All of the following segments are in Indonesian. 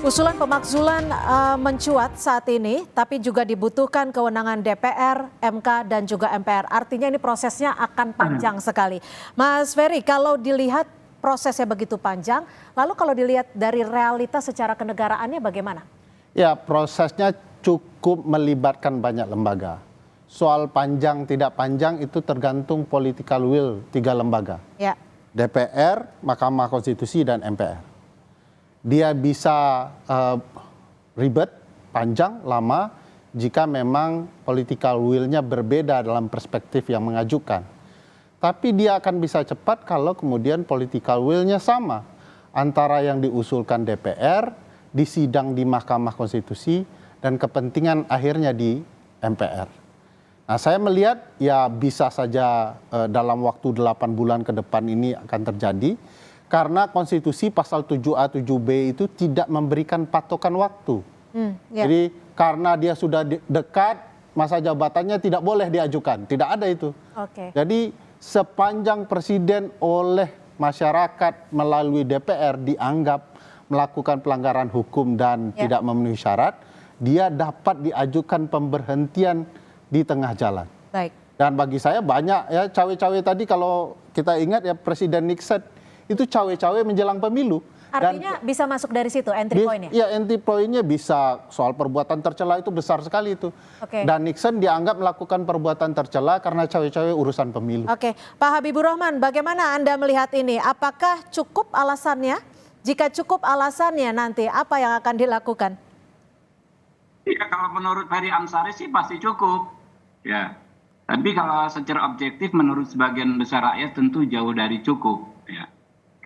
Usulan pemakzulan mencuat saat ini, tapi juga dibutuhkan kewenangan DPR, MK, dan juga MPR. Artinya ini prosesnya akan panjang sekali. Mas Ferry, kalau dilihat prosesnya begitu panjang, lalu kalau dilihat dari realitas secara kenegaraannya bagaimana? Ya, prosesnya cukup melibatkan banyak lembaga. Soal panjang tidak panjang itu tergantung political will 3 lembaga. Ya. DPR, Mahkamah Konstitusi, dan MPR. Dia bisa ribet, panjang, lama, jika memang political will-nya berbeda dalam perspektif yang mengajukan. Tapi dia akan bisa cepat kalau kemudian political will-nya sama. Antara yang diusulkan DPR, disidang di Mahkamah Konstitusi, dan kepentingan akhirnya di MPR. Nah, saya melihat ya bisa saja dalam waktu 8 bulan ke depan ini akan terjadi. Karena konstitusi pasal 7A, 7B itu tidak memberikan patokan waktu. Jadi karena dia sudah dekat, masa jabatannya tidak boleh diajukan. Tidak ada itu. Jadi sepanjang presiden oleh masyarakat melalui DPR dianggap melakukan pelanggaran hukum dan tidak memenuhi syarat, dia dapat diajukan pemberhentian di tengah jalan. Dan bagi saya banyak ya cawe-cawe tadi, kalau kita ingat ya Presiden Nixon itu cawe-cawe menjelang pemilu. Artinya bisa masuk dari situ entry point-nya? Ya, entry point-nya bisa. Soal perbuatan tercela itu besar sekali itu. Dan Nixon dianggap melakukan perbuatan tercela karena cawe-cawe urusan pemilu. Pak Habibur Rahman, bagaimana Anda melihat ini? Apakah cukup alasannya? Jika cukup alasannya, nanti apa yang akan dilakukan? Ya, kalau menurut Ferry Amsari sih pasti cukup. Ya. Tapi kalau secara objektif menurut sebagian besar rakyat tentu jauh dari cukup. Ya.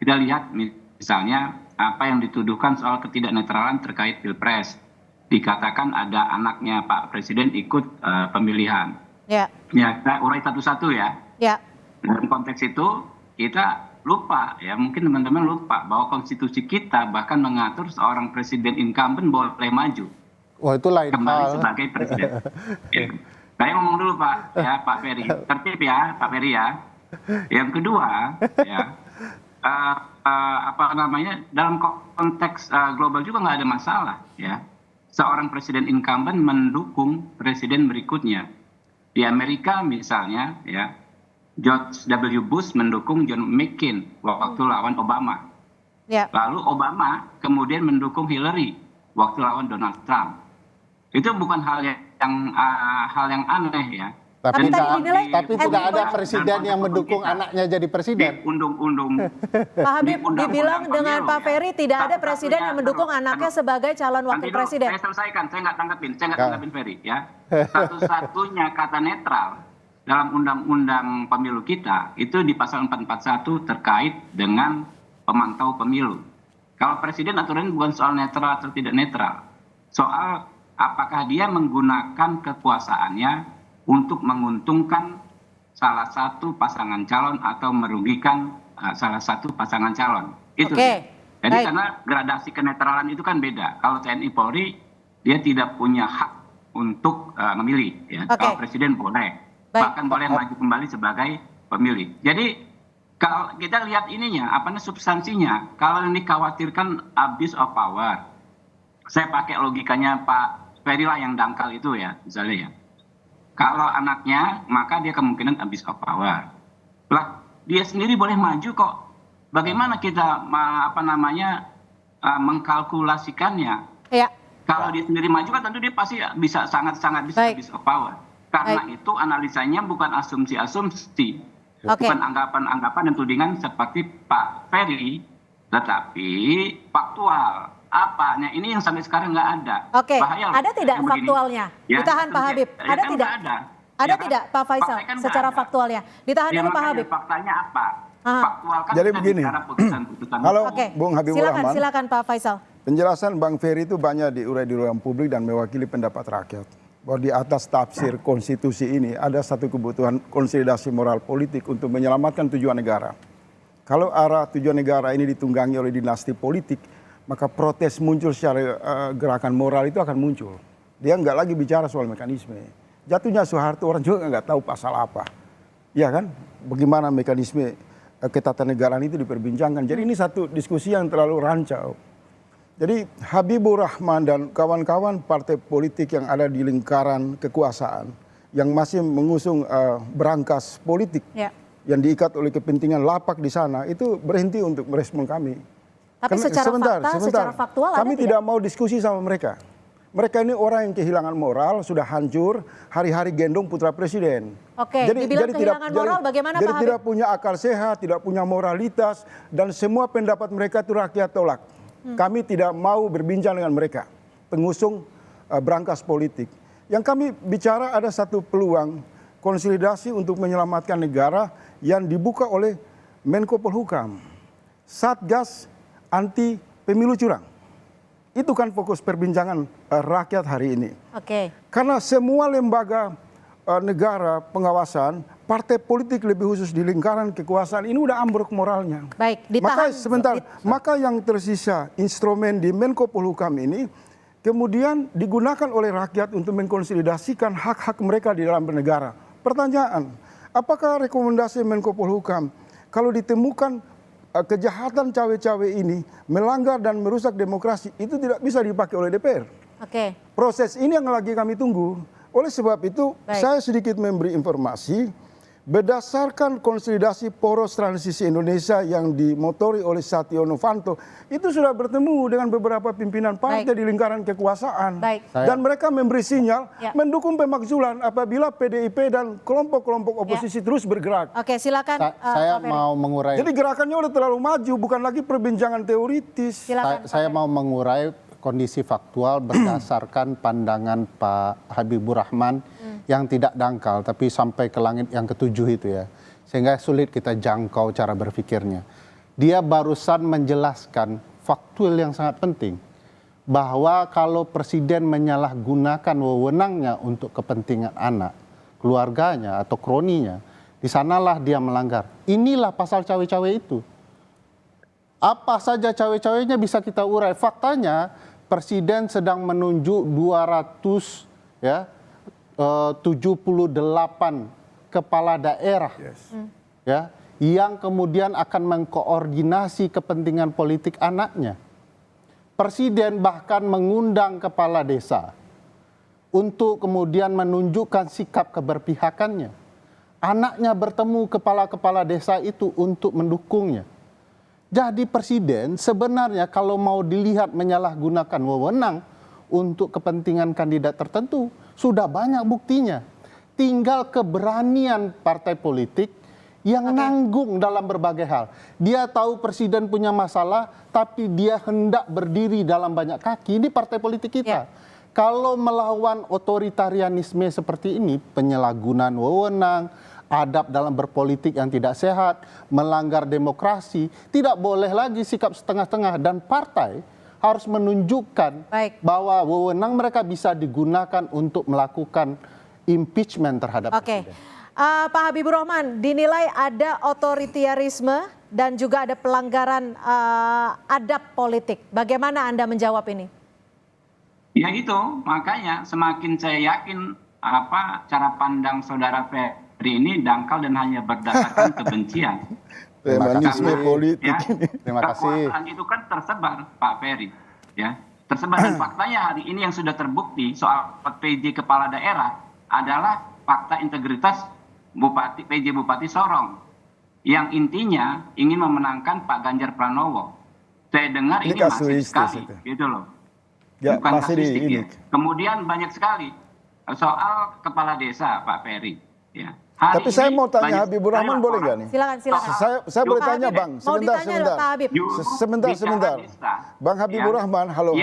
Kita lihat misalnya apa yang dituduhkan soal ketidaknetralan terkait Pilpres. Dikatakan ada anaknya Pak Presiden ikut pemilihan. Ya, kita urai satu-satu ya. Dalam konteks itu kita lupa ya, mungkin teman-teman lupa bahwa konstitusi kita bahkan mengatur seorang presiden incumbent boleh maju. Wah, itu lain kembali hal. Sebagai presiden. Saya ngomong dulu Pak, ya Pak Ferry. Tertib ya Pak Ferry ya. Yang kedua ya. Dalam konteks global juga nggak ada masalah ya, seorang presiden incumbent mendukung presiden berikutnya. Di Amerika misalnya ya, George W. Bush mendukung John McCain waktu lawan Obama. Lalu Obama kemudian mendukung Hillary waktu lawan Donald Trump. Itu bukan hal yang aneh ya. Tapi tidak ada presiden yang mendukung anaknya jadi presiden. Pak Habib dibilang dengan Pak Ferry tidak ada presiden yang mendukung anaknya sebagai calon wakil presiden. Saya selesaikan, saya nggak tanggapin Ferry ya. Satu-satunya kata netral dalam undang-undang pemilu kita itu di pasal 441 terkait dengan pemantau pemilu. Kalau presiden aturannya bukan soal netral atau tidak netral, soal apakah dia menggunakan kekuasaannya untuk menguntungkan salah satu pasangan calon atau merugikan salah satu pasangan calon. Itu. Jadi karena gradasi kenetralan itu kan beda. Kalau TNI Polri dia tidak punya hak untuk memilih. Ya. Kalau presiden boleh, bahkan boleh maju kembali sebagai pemilih. Jadi kalau kita lihat ininya, substansinya, kalau ini dikhawatirkan abuse of power, saya pakai logikanya Pak Ferry lah yang dangkal itu ya, misalnya ya. Kalau anaknya, maka dia kemungkinan abuse of power. Lah, dia sendiri boleh maju kok. Bagaimana kita mengkalkulasikannya? Kalau dia sendiri maju kan tentu dia pasti bisa sangat-sangat bisa abuse of power. Karena itu analisanya bukan asumsi-asumsi, bukan anggapan-anggapan dan tudingan seperti Pak Ferry, tetapi faktual. Apanya ini yang sampai sekarang nggak ada. Ada tidak faktualnya? Ditahan Pak Habib. Ada tidak? Ada tidak Pak Faisal secara faktualnya? Ditahan dulu Pak Habib. Faktanya apa? Faktual kan jadi begini. Halo Bung Habibur Rahman. Silakan Pak Faisal. Penjelasan Bang Ferry itu banyak diurai di ruang publik dan mewakili pendapat rakyat. Bahwa di atas tafsir konstitusi ini ada satu kebutuhan konsolidasi moral politik untuk menyelamatkan tujuan negara. Kalau arah tujuan negara ini ditunggangi oleh dinasti politik, maka protes muncul secara gerakan moral itu akan muncul. Dia nggak lagi bicara soal mekanisme. Jatuhnya Soeharto orang juga nggak tahu pasal apa. Ya kan? Bagaimana mekanisme ketatanegaraan itu diperbincangkan. Jadi ini satu diskusi yang terlalu rancau. Jadi Habibur Rahman dan kawan-kawan partai politik yang ada di lingkaran kekuasaan yang masih mengusung berangkas politik yang diikat oleh kepentingan lapak di sana itu berhenti untuk merespon kami. Tapi secara faktual kami ada tidak mau diskusi sama mereka. Mereka ini orang yang kehilangan moral, sudah hancur, hari-hari gendong putra presiden. Oke, dibilang kehilangan moral bagaimana Pak Habib? Jadi tidak punya akal sehat, tidak punya moralitas, dan semua pendapat mereka itu rakyat tolak. Kami tidak mau berbincang dengan mereka, pengusung berangkas politik. Yang kami bicara ada satu peluang konsolidasi untuk menyelamatkan negara yang dibuka oleh Menko Polhukam. Satgas anti pemilu curang. Itu kan fokus perbincangan rakyat hari ini. Oke. Karena semua lembaga negara pengawasan, partai politik lebih khusus di lingkaran kekuasaan ini udah ambruk moralnya. Baik, ditahan. Maka yang tersisa instrumen di Menko Polhukam ini kemudian digunakan oleh rakyat untuk mengkonsolidasikan hak-hak mereka di dalam bernegara. Pertanyaan, apakah rekomendasi Menko Polhukam kalau ditemukan kejahatan cawe-cawe ini melanggar dan merusak demokrasi itu tidak bisa dipakai oleh DPR? Oke. Proses ini yang lagi kami tunggu. Oleh sebab itu, saya sedikit memberi informasi berdasarkan konsolidasi poros transisi Indonesia yang dimotori oleh Satio Novanto, itu sudah bertemu dengan beberapa pimpinan partai di lingkaran kekuasaan. Dan mereka memberi sinyal mendukung pemakzulan apabila PDIP dan kelompok-kelompok oposisi terus bergerak. Oke, silakan. Saya mau mengurai. Jadi gerakannya udah terlalu maju, bukan lagi perbincangan teoritis. Saya mau mengurai kondisi faktual berdasarkan pandangan Pak Habibur Rahman yang tidak dangkal tapi sampai ke langit yang ketujuh itu ya, sehingga sulit kita jangkau cara berpikirnya. Dia barusan menjelaskan faktual yang sangat penting bahwa kalau presiden menyalahgunakan wewenangnya untuk kepentingan anak, keluarganya atau kroninya, di sanalah dia melanggar. Inilah pasal cawe-cawe itu. Apa saja cawe-cawenya bisa kita urai. Faktanya presiden sedang menunjuk 278 kepala daerah ya, yang kemudian akan mengkoordinasi kepentingan politik anaknya. Presiden bahkan mengundang kepala desa untuk kemudian menunjukkan sikap keberpihakannya. Anaknya bertemu kepala-kepala desa itu untuk mendukungnya. Jadi presiden sebenarnya kalau mau dilihat menyalahgunakan wewenang untuk kepentingan kandidat tertentu, sudah banyak buktinya. Tinggal keberanian partai politik yang nanggung dalam berbagai hal. Dia tahu presiden punya masalah, tapi dia hendak berdiri dalam banyak kaki. Ini partai politik kita. Kalau melawan otoritarianisme seperti ini, penyalahgunaan wewenang, adab dalam berpolitik yang tidak sehat, melanggar demokrasi, tidak boleh lagi sikap setengah-tengah, dan partai harus menunjukkan bahwa wewenang mereka bisa digunakan untuk melakukan impeachment terhadap presiden. Pak Habibur Rahman, dinilai ada otoritarisme dan juga ada pelanggaran adab politik. Bagaimana Anda menjawab ini? Ya itu, makanya semakin saya yakin cara pandang saudara Ferry ini dangkal dan hanya berdasarkan kebencian. Feminisme politik. Ya, Terima kasih. kekuasaan itu kan tersebar, Pak Ferry. Ya, tersebar, dan faktanya hari ini yang sudah terbukti soal PJ kepala daerah adalah fakta integritas PJ Bupati Sorong yang intinya ingin memenangkan Pak Ganjar Pranowo. Saya dengar ini masih sekali, gitu loh. Ya, bukan masih kasuistik ini. ya. Kemudian banyak sekali soal kepala desa, Pak Ferry. Ya. Tapi saya mau tanya Habibur Rahman, boleh nggak nih? Silakan. Saya boleh tanya Bang, sebentar. Sebentar. Bang Habibur Rahman, halo.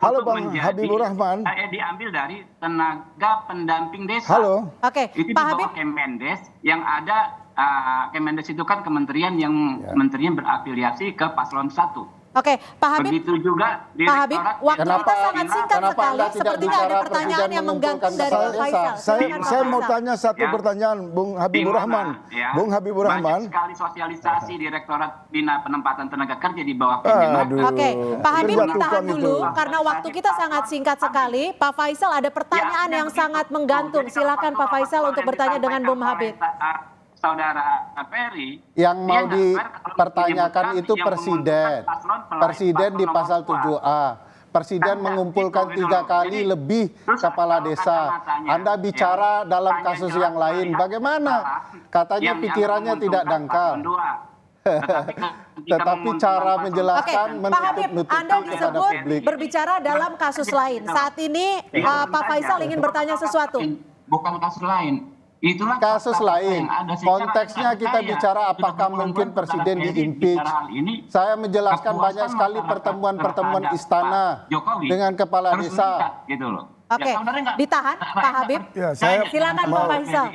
Halo Bang Habibur Rahman. Saya diambil dari tenaga pendamping desa. Halo. Oke, itu di Pak bawah Habib. Kemendes yang ada, Kemendes itu kan kementerian yang menterinya berafiliasi ke paslon 1. Oke, Pak Habib. Begitu juga Pak Habib, waktu kita sangat singkat sekali. Anda tidak Sepertinya ada bicara pertanyaan presiden yang menggantung dari mengumpulkan Pak Faisal. Silakan, Pak Saya mau Faisal. tanya satu pertanyaan, Bung Habibur Rahman. Bung Habibur Rahman. Banyak sekali sosialisasi Direktorat Bina Penempatan Tenaga Kerja di bawah Kemenak. Oke, Pak Habib ditahan Menjatuhkan dulu itu. karena waktu kita sangat singkat sekali. Pak Faisal ada pertanyaan yang sangat menggantung. Silakan Pak Faisal untuk bertanya dengan Bung Habib. saudara Ferry, Yang dia mau nggak fair kalau dipertanyakan menyebutkan itu yang presiden. menguntungkan paslon selain Presiden di paslon pasal nomor 7A. Presiden Kan mengumpulkan gitu 3 loh. kali Jadi, lebih terus kepala kalau desa. kacamatanya, Anda bicara ya, dalam hanya kasus jelas yang lain. melihat Bagaimana? kesalahan Katanya yang pikirannya dianggap tidak menguntungkan dangkal. paslon 2. Ketika Tetapi menguntungkan cara paslon menjelaskan Oke, satu, Pak Habib, menutup-nutupi Anda kepada disebut publik. berbicara dalam kasus lain. Saat ini Pak Faisal ingin bertanya sesuatu. Bukan kasus lain. Itulah Kasus fakta-fakta lain. yang ada. Secara Konteksnya tidak kita percaya. bicara Sudah apakah berbulan-bulan mungkin saudara presiden Ferry di-impeach. bicara hal ini. Saya menjelaskan Kepuasan banyak sekali masyarakat pertemuan-pertemuan terhadap istana Pak Jokowi dengan kepala terus desa. meningkat, gitu loh. Oke, ditahan Pak Habib. Ya, saya Silakan Pak mau- Faisal.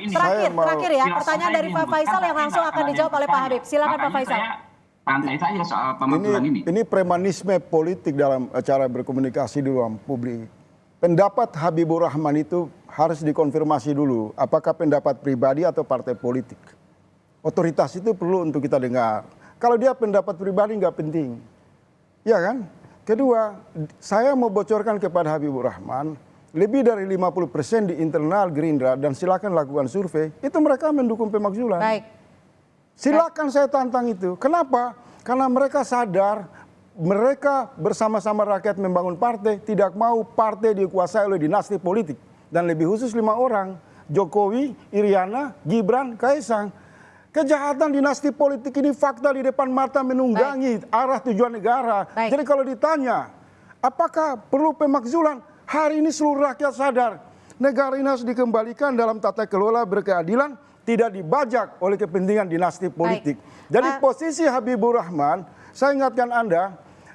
Terakhir ya, pertanyaan dari Pak Faisal yang langsung akan dijawab oleh Pak Habib. Silakan Pak Faisal. Santai saja soal pemakzulan ini. Ini premanisme politik dalam cara berkomunikasi di ruang publik. Pendapat Habibur Rahman itu harus dikonfirmasi dulu. Apakah pendapat pribadi atau partai politik? Otoritas itu perlu untuk kita dengar. Kalau dia pendapat pribadi nggak penting. Ya kan? Kedua, saya mau bocorkan kepada Habibur Rahman, lebih dari 50% di internal Gerindra, dan silakan lakukan survei, itu mereka mendukung pemakzulan. Baik. Silakan saya tantang itu. Kenapa? Karena mereka sadar mereka bersama-sama rakyat membangun partai, tidak mau partai dikuasai oleh dinasti politik. Dan lebih khusus 5 orang, Jokowi, Iriana, Gibran, Kaisang. Kejahatan dinasti politik ini fakta di depan mata menunggangi arah tujuan negara. Baik. Jadi kalau ditanya, apakah perlu pemakzulan? Hari ini seluruh rakyat sadar, negara ini harus dikembalikan dalam tata kelola berkeadilan, tidak dibajak oleh kepentingan dinasti politik. Jadi posisi Habibur Rahman, saya ingatkan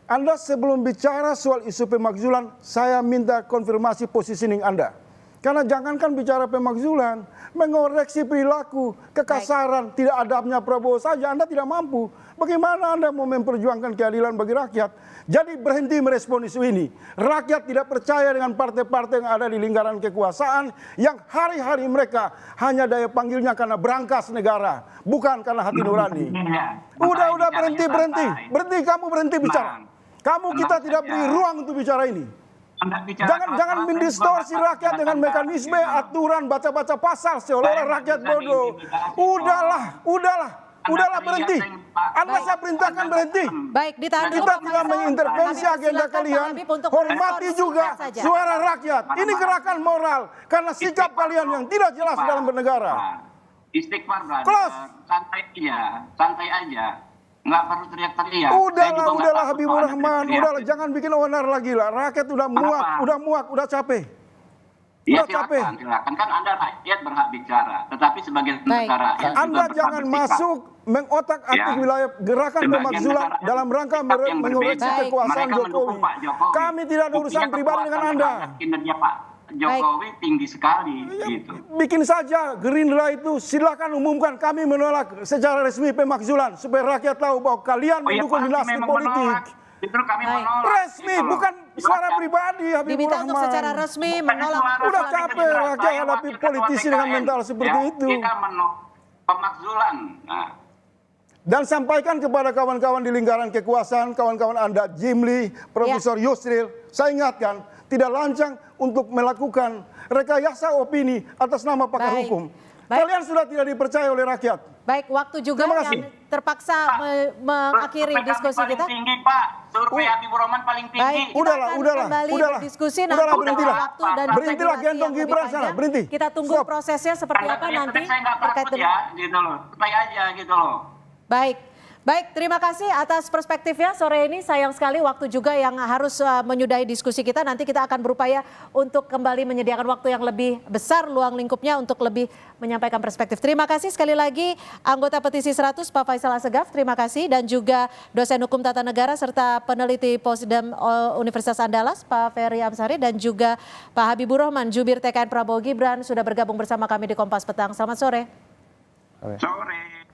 Anda sebelum bicara soal isu pemakzulan, saya minta konfirmasi positioning Anda. Karena jangankan bicara pemakzulan, mengoreksi perilaku, kekasaran, tidak adabnya Prabowo saja Anda tidak mampu. Bagaimana Anda mau memperjuangkan keadilan bagi rakyat? Jadi berhenti merespon isu ini. Rakyat tidak percaya dengan partai-partai yang ada di lingkaran kekuasaan, yang hari-hari mereka hanya daya panggilnya karena berangkas negara, bukan karena hati nurani. Udah berhenti kamu berhenti bicara. Kita tidak beri ruang untuk bicara ini. Jangan mendistorsi rakyat dengan mekanisme aturan baca-baca pasal seolah-olah rakyat bodoh. Udahlah berhenti. Anda saya perintahkan berhenti. Baik, ditahan dulu Kita Pak tidak Faisal. mengintervensi Habib, agenda silakan, kalian. Pak Habib, untuk Hormati merespons juga singkat saja. suara rakyat. Ini gerakan moral karena sikap kalian yang tidak jelas dalam bernegara. Istighfar, brother. Close. Santai aja. Nggak perlu teriak-teriak. Udahlah Habibur Rahman, udahlah jangan bikin onar lagi lah. Rakyat udah muak, udah capek. Ya Udah capek. silakan. Kan Anda rakyat berhak bicara. Tetapi sebagian negara yang Anda juga jangan bersikap. masuk mengotak-atik Ya. wilayah gerakan Sebagian pemakzulan negara dalam rangka bersikap yang mengoreksi berbeda. kekuasaan Mereka mendukung Jokowi. Pak Jokowi. Kami tidak ada urusan Buktinya pribadi dengan kepuasan Anda. terhadap kinerja Pak Jokowi tinggi sekali. Gitu. Bikin saja Gerindra itu silakan umumkan kami menolak secara resmi pemakzulan supaya rakyat tahu bahwa kalian mendukung pasti dinasti memang politik. menolak. Justru kami menolak. Resmi, gitu loh. bukan suara Silakan. pribadi Habibur Diminta Rahman. untuk secara resmi Bukan menolak. suara Udah resmi capek Gerindra. rakyat Saya hadapi wakil politisi ketua dengan TKN. mental seperti itu. Kita menolak pemakzulan. Nah, Dan sampaikan kepada kawan-kawan di lingkaran kekuasaan, kawan-kawan Anda, Jimli, Profesor Yusril, saya ingatkan, tidak lancang untuk melakukan rekayasa opini atas nama pakar Baik. hukum. Baik. Kalian sudah tidak dipercaya oleh rakyat. Baik, waktu juga Terima yang kasih. terpaksa mengakhiri survei kami diskusi paling kita. tinggi, Pak. Survei Habibur Rahman paling tinggi. Baik, kita Udahlah, akan udahlah, kembali udahlah. berdiskusi Udahlah, nanti berhentilah. pada waktu dan Berhentilah durasi gendong yang lebih Gibran sana, panjang. berhenti. Kita tunggu Stop. prosesnya seperti Anda apa teriak, nanti saya nggak terkait takut dengan. ya, gitu loh. Santai aja, gitu loh. Baik. Baik, terima kasih atas perspektifnya sore ini. Sayang sekali waktu juga yang harus menyudahi diskusi kita. Nanti kita akan berupaya untuk kembali menyediakan waktu yang lebih besar luang lingkupnya untuk lebih menyampaikan perspektif. Terima kasih sekali lagi anggota Petisi 100 Pak Faisal Assegaf, terima kasih. Dan juga dosen hukum tata negara serta peneliti Posdem Universitas Andalas Pak Ferry Amsari dan juga Pak Habibur Rahman, Jubir TKN Prabowo Gibran sudah bergabung bersama kami di Kompas Petang. Selamat sore. Sore.